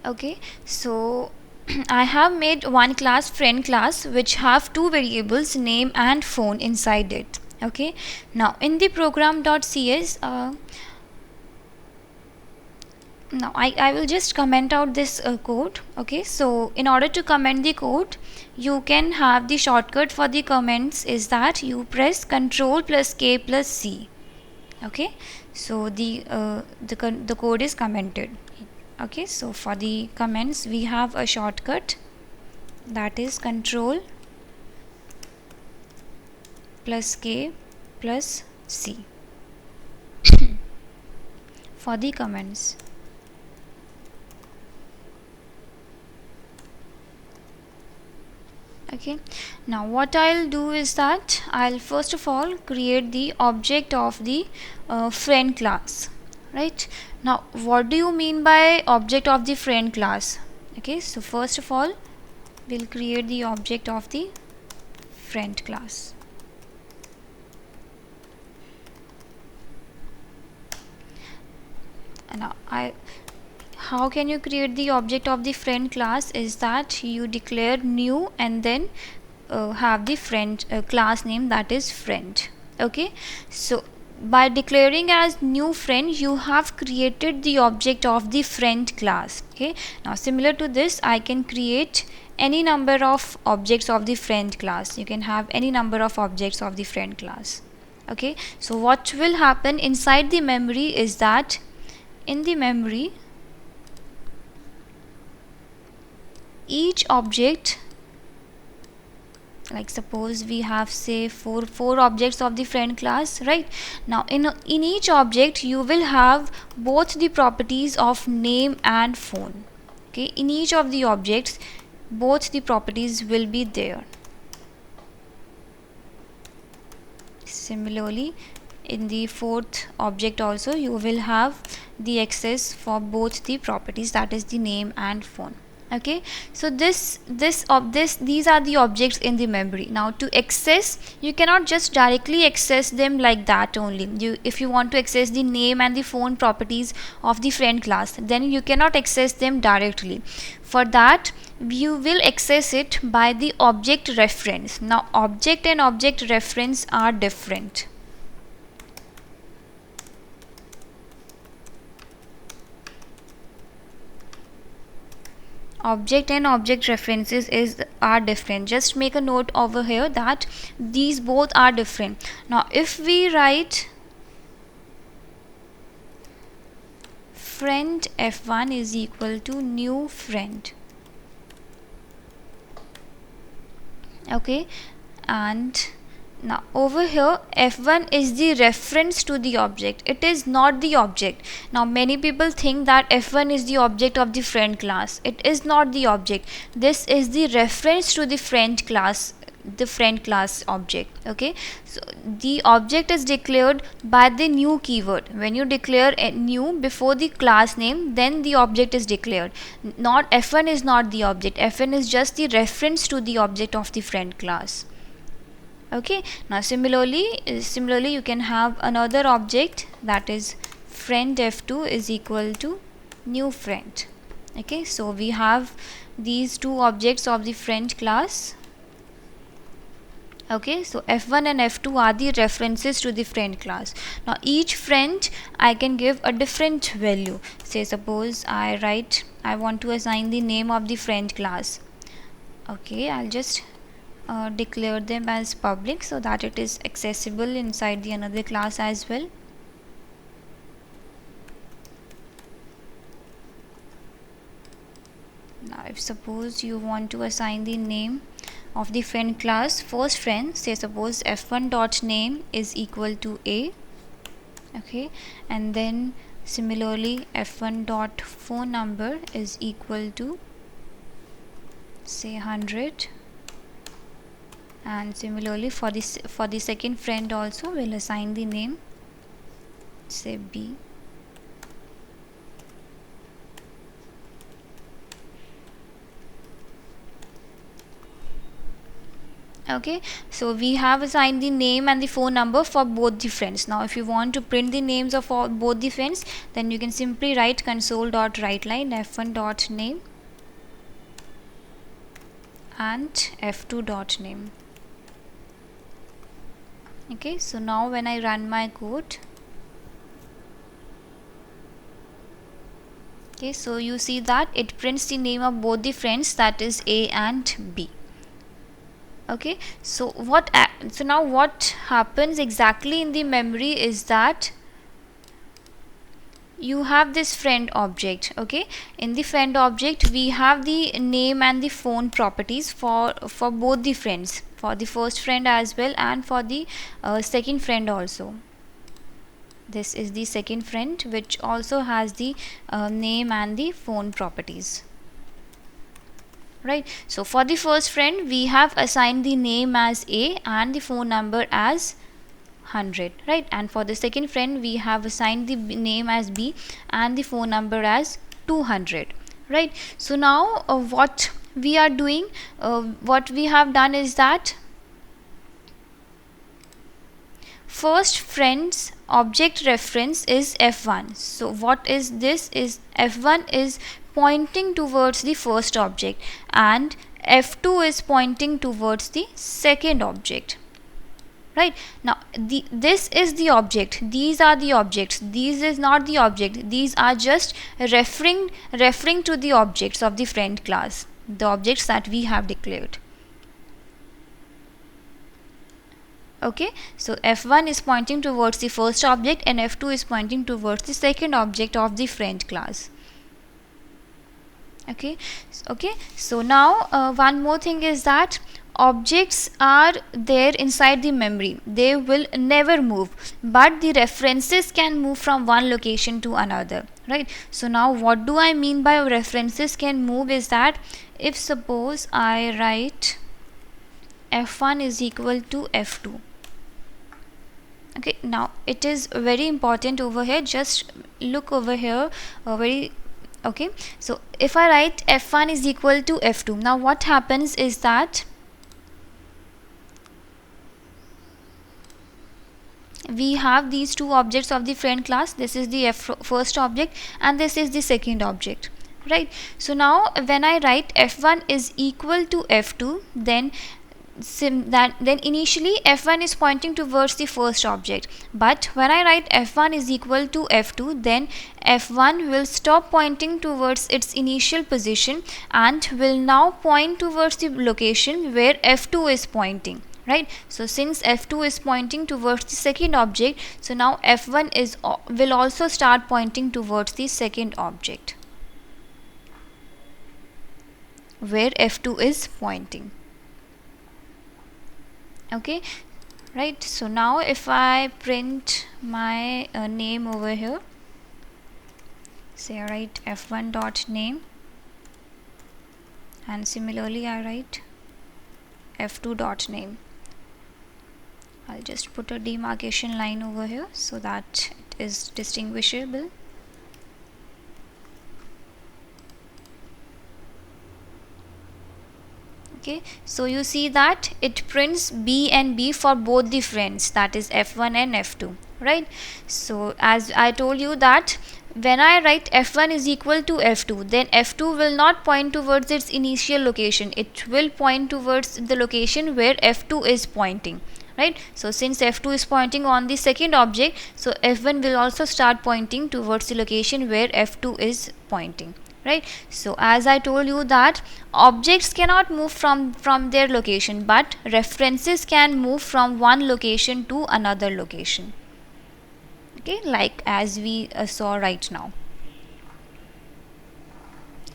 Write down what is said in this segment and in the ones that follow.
Okay, so I have made one class, friend class, which have two variables, name and phone inside it. Okay, now in the program.cs, now I will just comment out this code. Okay, so in order to comment the code, you can have the shortcut for the comments is that you press Ctrl plus K plus C. Okay, so the code is commented. Okay, so for the comments we have a shortcut, that is Ctrl plus K plus C for the comments. Okay, now what I'll do is that I'll first of all create the object of the friend class. Right, now what do you mean by object of the friend class? Okay, so first of all we'll create the object of the friend class. Now how can you create the object of the friend class is that you declare new and then have the friend class name, that is friend. Okay, so by declaring as new friend you have created the object of the friend class. Okay, now similar to this I can create any number of objects of the friend class. You can have any number of objects of the friend class. Okay, so what will happen inside the memory is that in the memory each object, like suppose we have say four objects of the friend class, right? Now in each object you will have both the properties of name and phone. Okay, in each of the objects both the properties will be there. Similarly in the fourth object also you will have the access for both the properties, that is the name and phone. Okay, so these are the objects in the memory. Now to access, you cannot just directly access them like that only. If you want to access the name and the phone properties of the friend class, then you cannot access them directly. For that you will access it by the object reference. Now object and object reference are different. Object and object references are different. Just make a note over here that these both are different. Now if we write friend f1 is equal to new friend, okay, and now over here f1 is the reference to the object, it is not the object. Now many people think that f1 is the object of the friend class. It is not the object. This is the reference to the friend class, the friend class object. Okay, so the object is declared by the new keyword. When you declare a new before the class name, then the object is declared. Not f1 is not the object. f1 is just the reference to the object of the friend class. Okay, now similarly you can have another object, that is friend f2 is equal to new friend. Okay, so we have these two objects of the friend class. Okay, so f1 and f2 are the references to the friend class. Now each friend I can give a different value. Say suppose I want to assign the name of the friend class. Okay, I'll just declare them as public so that it is accessible inside the another class as well. Now if suppose you want to assign the name of the friend class, first friend, say suppose f1 dot name is equal to a. Okay, and then similarly f1 dot phone number is equal to say 100, and similarly for the second friend also we'll assign the name, say b. Okay, so we have assigned the name and the phone number for both the friends. Now if you want to print the names of both the friends, then you can simply write console.writeLine f1.name and f2.name. Okay, so now when I run my code, okay, so you see that it prints the name of both the friends, that is A and B. Okay, so now what happens exactly in the memory is that you have this friend object. Okay, in the friend object we have the name and the phone properties for both the friends, for the first friend as well and for the second friend also. This is the second friend, which also has the name and the phone properties, right? So for the first friend we have assigned the name as A and the phone number as 100, right? And for the second friend we have assigned the name as B and the phone number as 200, right? So now what we are doing, what we have done is that first friend's object reference is f1. So what is this is f1 is pointing towards the first object and f2 is pointing towards the second object, right? Now this is the object, these are the objects, these is not the object, these are just referring to the objects of the friend class, the objects that we have declared. Okay, so f1 is pointing towards the first object and f2 is pointing towards the second object of the friend class. Okay, so now one more thing is that objects are there inside the memory, they will never move, but the references can move from one location to another, right? So now what do I mean by references can move is that if suppose I write f1 is equal to f2. Okay, now it is very important over here, just look over here, okay, so if I write f1 is equal to f2, now what happens is that we have these two objects of the friend class, this is the first object and this is the second object, right? So now when I write f1 is equal to f2, then initially f1 is pointing towards the first object, but when I write f1 is equal to f2, then f1 will stop pointing towards its initial position and will now point towards the location where f2 is pointing, right? So since f2 is pointing towards the second object, so now f1 will also start pointing towards the second object where f2 is pointing. Okay, right? So now if I print my name over here, say I write f1 dot name and similarly I write f2 dot name, I'll just put a demarcation line over here so that it is distinguishable. Okay, so you see that it prints B and B for both the friends, that is f1 and f2, right? So as I told you that when I write f1 is equal to f2, then f2 will not point towards its initial location, it will point towards the location where f2 is pointing, right? So since f2 is pointing on the second object, so f1 will also start pointing towards the location where f2 is pointing, right? So as I told you that objects cannot move from their location, but references can move from one location to another location. Okay, like as we saw right now.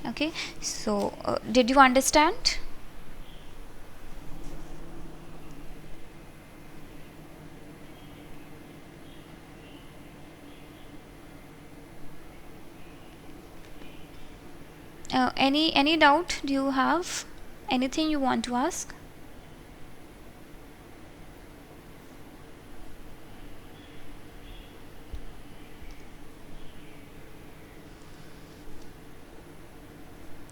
Okay, so did you understand? Any doubt do you have? Anything you want to ask?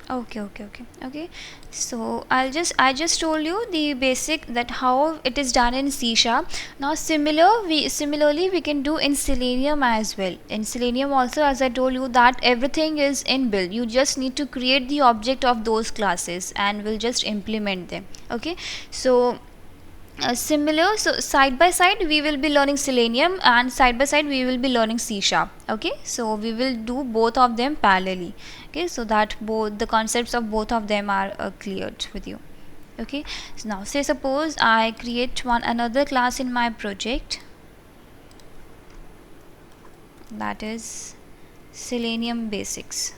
Okay. So I just told you the basic that how it is done in C sharp. Now similarly we can do in Selenium as well. In Selenium also, as I told you, that everything is inbuilt. You just need to create the object of those classes and we'll just implement them. Okay. So similar, so side by side we will be learning Selenium and side by side we will be learning C sharp. Okay, so we will do both of them parallelly. Okay, so that both the concepts of both of them are cleared with you. Okay, so now say suppose I create one another class in my project, that is Selenium Basics.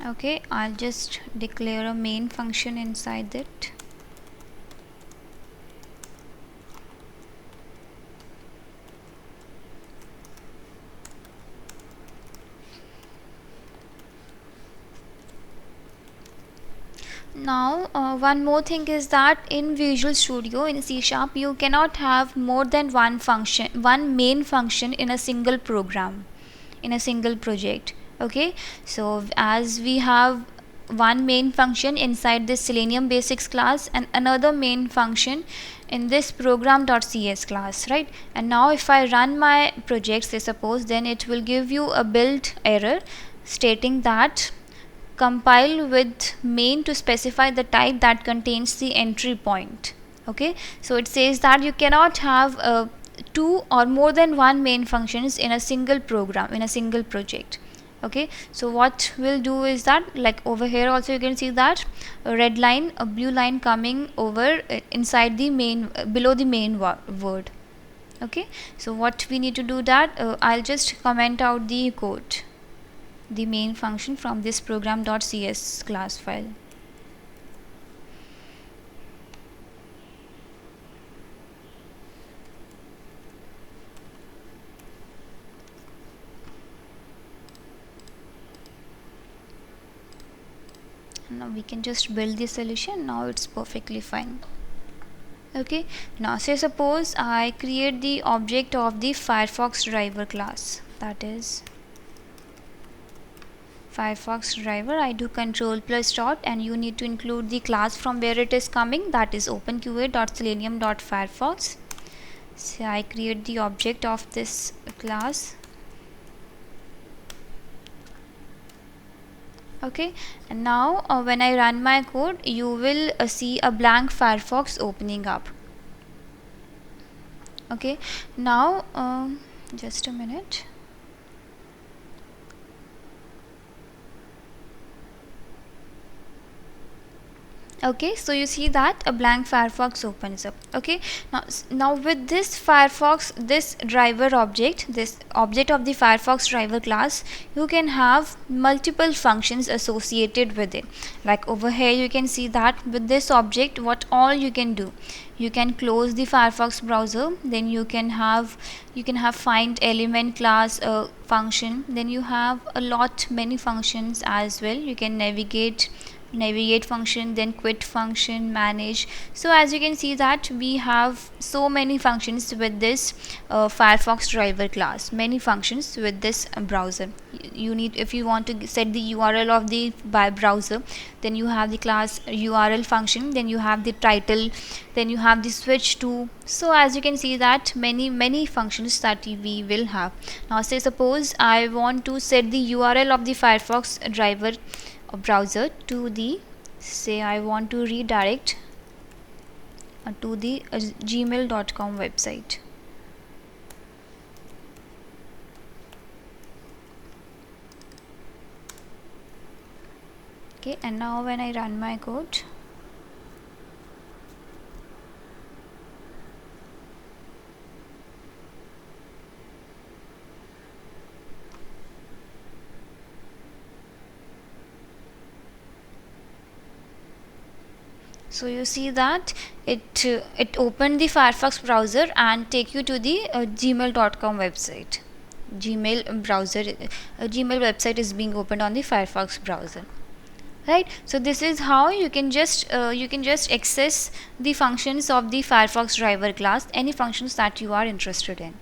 Okay, I'll just declare a main function inside it. Now one more thing is that in Visual Studio in C sharp you cannot have more than one main function in a single program, in a single project. Okay, so as we have one main function inside this Selenium Basics class and another main function in this program.cs class, right? And now if I run my project, say suppose, then it will give you a build error stating that compile with main to specify the type that contains the entry point. Okay, so it says that you cannot have two or more than one main functions in a single program, in a single project. Okay, so what we'll do is that, like over here also you can see that a red line, a blue line coming over inside the main, below the main word. Okay, so what we need to do that, I'll just comment out the code, the main function from this program.cs class file. Now we can just build the solution. Now it's perfectly fine. Okay, now say suppose I create the object of the Firefox driver class, that is Firefox driver. I do control plus dot and you need to include the class from where it is coming, that is openqa.selenium.firefox. So I create the object of this class. Okay, and now when I run my code, you will see a blank Firefox opening up. Okay, now just a minute. Okay, so you see that a blank Firefox opens up. Okay, now with this Firefox, this driver object, this object of the Firefox driver class, you can have multiple functions associated with it. Like over here you can see that with this object, what all you can do, you can close the Firefox browser, then you can have find element class function, then you have a lot many functions as well. You can navigate function, then quit function, manage. So as you can see that we have so many functions with this Firefox driver class, many functions with this browser. You need, if you want to set the URL of the browser, then you have the class URL function, then you have the title, then you have the switch to. So as you can see that many functions that we will have. Now say suppose I want to set the URL of the Firefox driver browser to the, say I want to redirect to the gmail.com website. Okay, and now when I run my code, so you see that it opened the Firefox browser and take you to the gmail.com website. Gmail website is being opened on the Firefox browser. right? So this is how you can just access the functions of the Firefox driver class, any functions that you are interested in.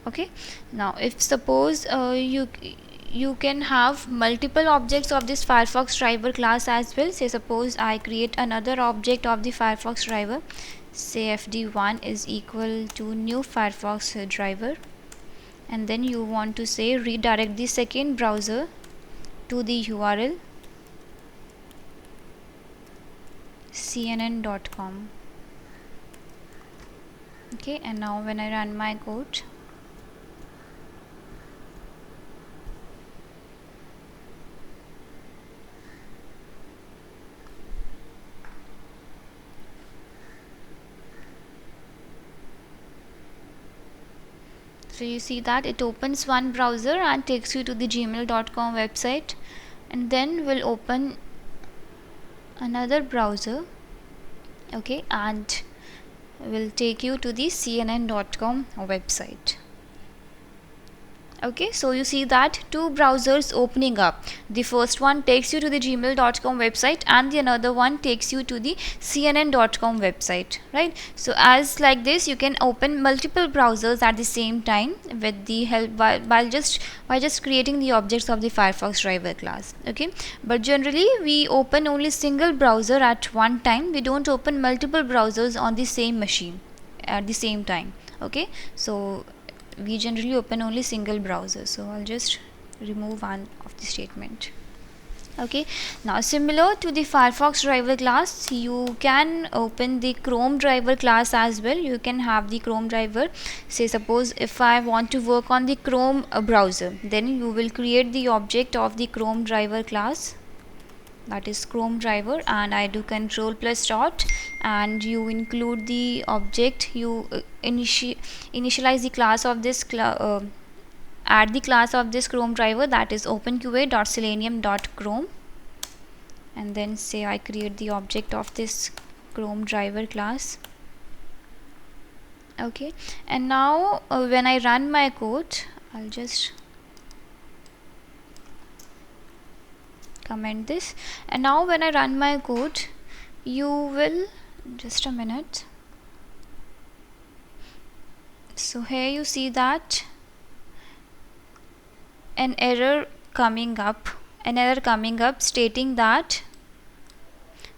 Okay, now if suppose you can have multiple objects of this Firefox driver class as well. Say suppose I create another object of the Firefox driver, say fd1 is equal to new Firefox driver, and then you want to say redirect the second browser to the URL cnn.com. okay, and now when I run my code, so you see that it opens one browser and takes you to the gmail.com website, and then will open another browser, okay, and will take you to the cnn.com website. Okay, so you see that two browsers opening up. The first one takes you to the gmail.com website, and the another one takes you to the cnn.com website, right? So as like this, you can open multiple browsers at the same time with the help by just creating the objects of the Firefox driver class. Okay, but generally we open only single browser at one time. We don't open multiple browsers on the same machine at the same time. Okay, so we generally open only single browser. So I'll just remove one of the statement. Okay, now similar to the Firefox driver class, you can open the Chromedriver class as well. You can have the Chromedriver. Say suppose if I want to work on the Chrome browser, then you will create the object of the Chromedriver class, that is Chromedriver, and I do control plus dot, and you include the object, you initialize the class of this add the class of this Chromedriver, that is openqa.selenium.chrome, and then say I create the object of this Chromedriver class. Okay, and now when I run my code, I'll just comment this, and now when I run my code, you will just a minute. So here you see that an error coming up stating that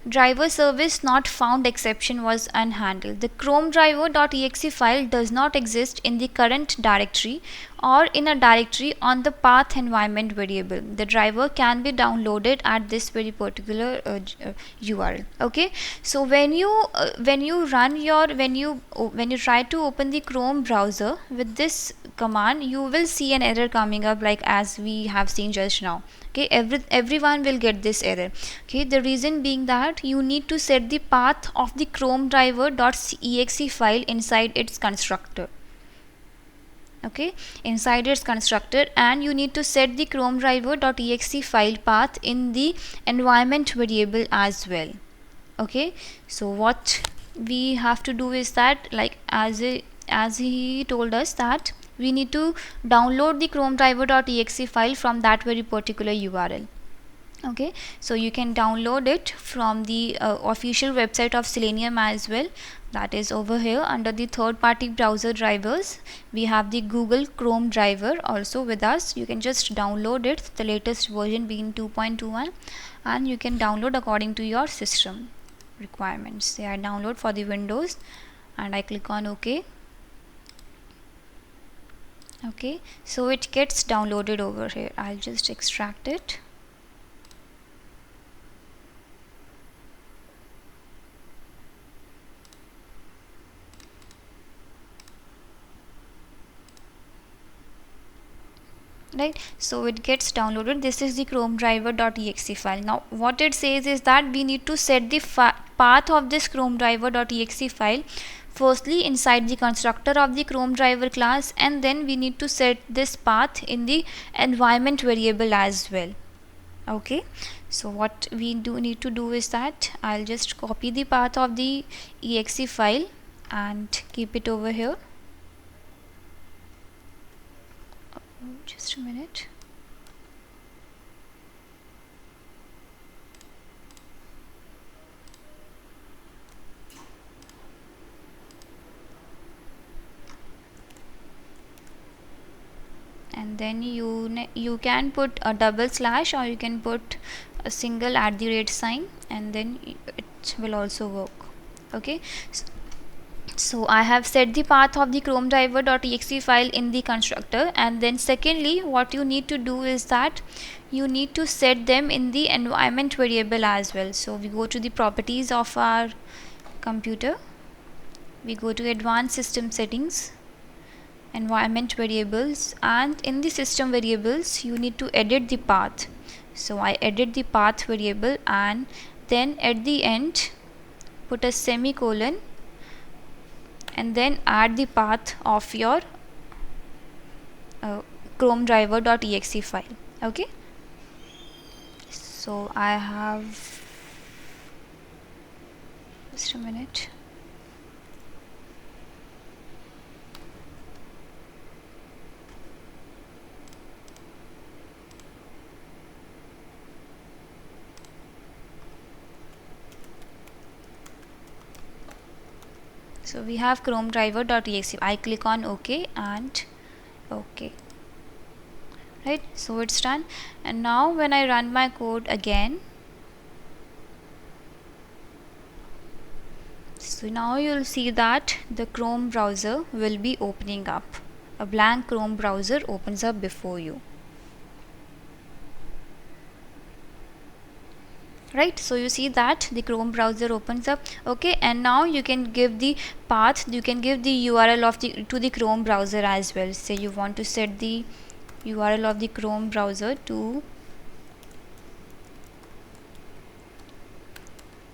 driver service not found exception was unhandled. The Chromedriver.exe file does not exist in the current directory or in a directory on the path environment variable. The driver can be downloaded at this very particular URL. Okay, so when you try to open the Chrome browser with this command, you will see an error coming up, like as we have seen just now. Okay, everyone will get this error. Okay, the reason being that you need to set the path of the Chromedriver.exe file inside its constructor. Okay, inside its constructor, and you need to set the Chromedriver.exe file path in the environment variable as well. Okay, so what we have to do is that, like as he told us, that we need to download the Chromedriver.exe file from that very particular URL. Okay, so you can download it from the official website of Selenium as well, that is over here under the third-party browser drivers. We have the Google Chrome driver also with us. You can just download it, the latest version being 2.21, and you can download according to your system requirements. Say I download for the Windows, and I click on OK. Okay, so it gets downloaded over here. I'll just extract it. Right, so it gets downloaded. This is the Chromedriver.exe file. Now what it says is that we need to set the path of this Chromedriver.exe file firstly inside the constructor of the Chromedriver class, and then we need to set this path in the environment variable as well. Okay, so what we need to do is that I'll just copy the path of the exe file and keep it over here. Just a minute. and then you can put a double slash, or you can put a single @ and then it will also work. Okay, so I have set the path of the Chromedriver Dot Exe file in the constructor, and then secondly what you need to do is that you need to set them in the environment variable as well. So we go to the properties of our computer, we go to advanced system settings, environment variables, and in the system variables you need to edit the path. So I edit the path variable, and then at the end put a semicolon and then add the path of your Chromedriver Dot Exe file. Okay, so I have, just a minute. So we have Chromedriver Dot Exe. I click on OK and OK. Right, so it's done. And now when I run my code again, so now you'll see that the Chrome browser will be opening up. A blank Chrome browser opens up before you. Right, so you see that the Chrome browser opens up. Okay, and now you can give the path, you can give the URL of the to the Chrome browser as well. Say you want to set the URL of the Chrome browser to,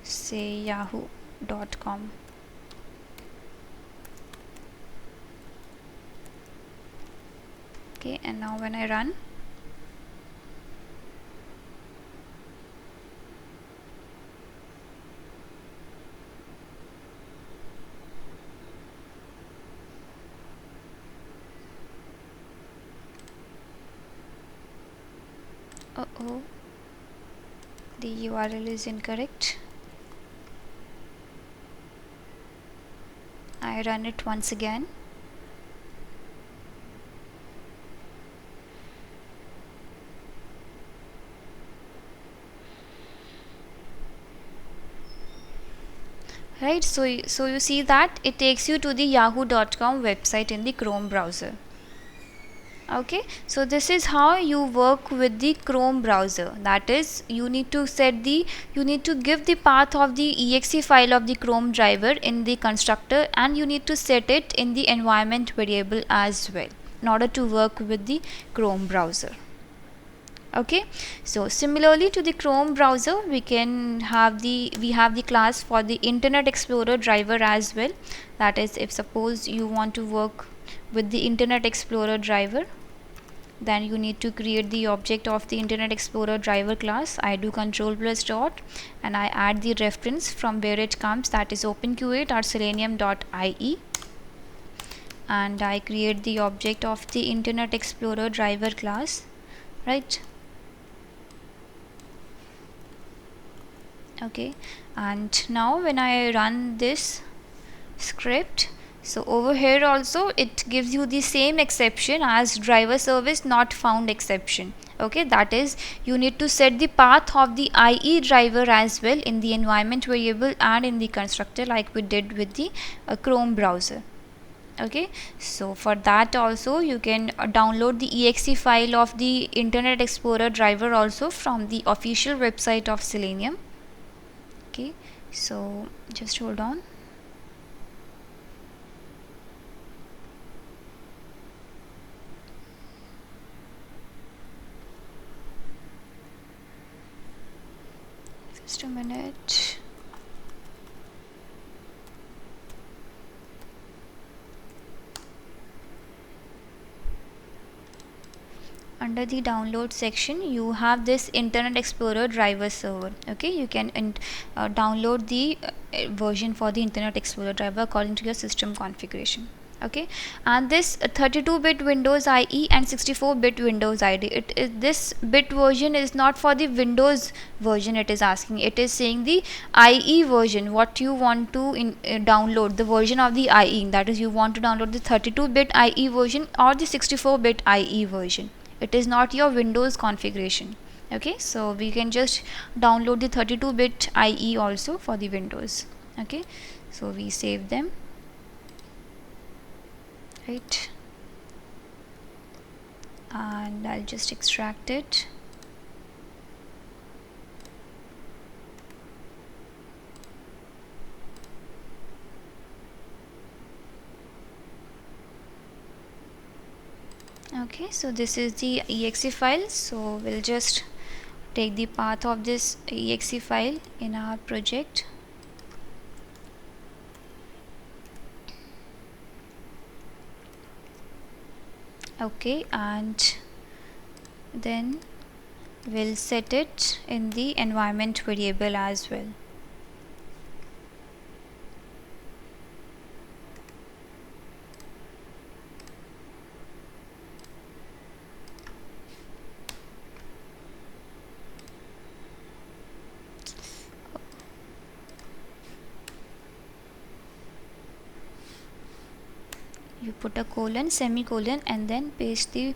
say, yahoo.com. Okay, and now when I run, the URL is incorrect. I run it once again. Right, so you see that it takes you to the yahoo.com website in the Chrome browser. Okay, so this is how you work with the Chrome browser. That is, you need to give the path of the exe file of the Chromedriver in the constructor, and you need to set it in the environment variable as well in order to work with the Chrome browser. Okay, so similarly to the Chrome browser, we have the class for the Internet Explorer driver as well. That is, if suppose you want to work with the Internet Explorer driver, then you need to create the object of the Internet Explorer driver class. I do control+dot and I add the reference from where it comes, that is openqa.selenium.ie, and I create the object of the Internet Explorer driver class. Right, okay, and now when I run this script, so over here also it gives you the same exception as driver service not found exception. Okay, that is, you need to set the path of the IE driver as well in the environment variable and in the constructor, like we did with the Chrome browser. Okay, so for that also you can download the exe file of the Internet Explorer driver also from the official website of Selenium. Okay, so just hold on. Just a minute. Under the download section you have this Internet Explorer driver server. Okay, you can download the version for the Internet Explorer driver according to your system configuration. Okay, and this 32-bit Windows IE and 64-bit Windows ID, this bit version is not for the Windows version. It is asking, it is saying the IE version, what you want to download, the version of the IE, that is you want to download the 32-bit IE version or the 64-bit IE version. It is not your Windows configuration. Okay, so we can just download the 32-bit IE also for the Windows. Okay, so we save them, right, and I'll just extract it. Okay, so this is the exe file, so we'll just take the path of this exe file in our project. Okay, and then we'll set it in the environment variable as well. You put a colon, semicolon, and then paste the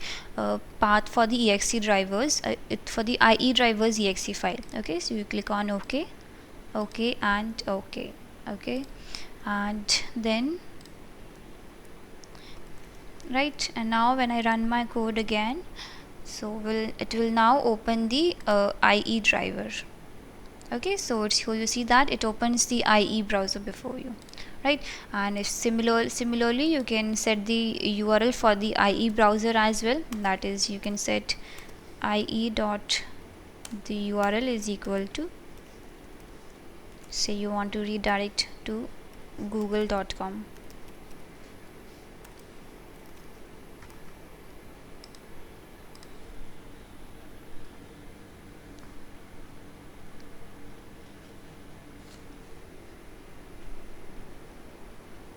path for the exe drivers, for the IE drivers exe file. Okay, so you click on OK, OK, and OK. Okay, and then right, and now when I run my code again, so it will now open the IE driver. Okay, so you see that it opens the IE browser before you, right? And if similarly you can set the URL for the IE browser as well, that is you can set IE dot the URL is equal to, say you want to redirect to google.com.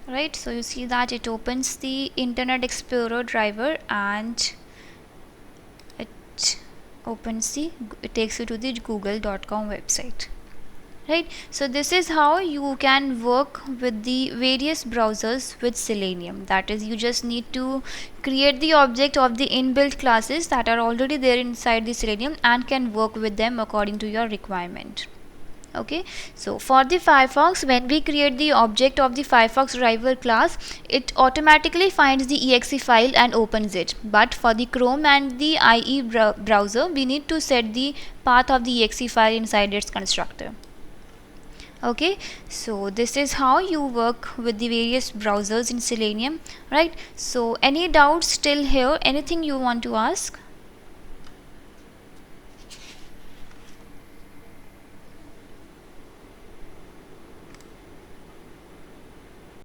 Right, so you see that it opens the Internet Explorer driver and it takes you to the google.com website. Right, so this is how you can work with the various browsers with Selenium. That is, you just need to create the object of the inbuilt classes that are already there inside the Selenium and can work with them according to your requirement. Okay, so for the Firefox, when we create the object of the Firefox driver class, it automatically finds the exe file and opens it. But for the Chrome and the IE browser, we need to set the path of the exe file inside its constructor. Okay, so this is how you work with the various browsers in Selenium, right? So any doubts still here, anything you want to ask?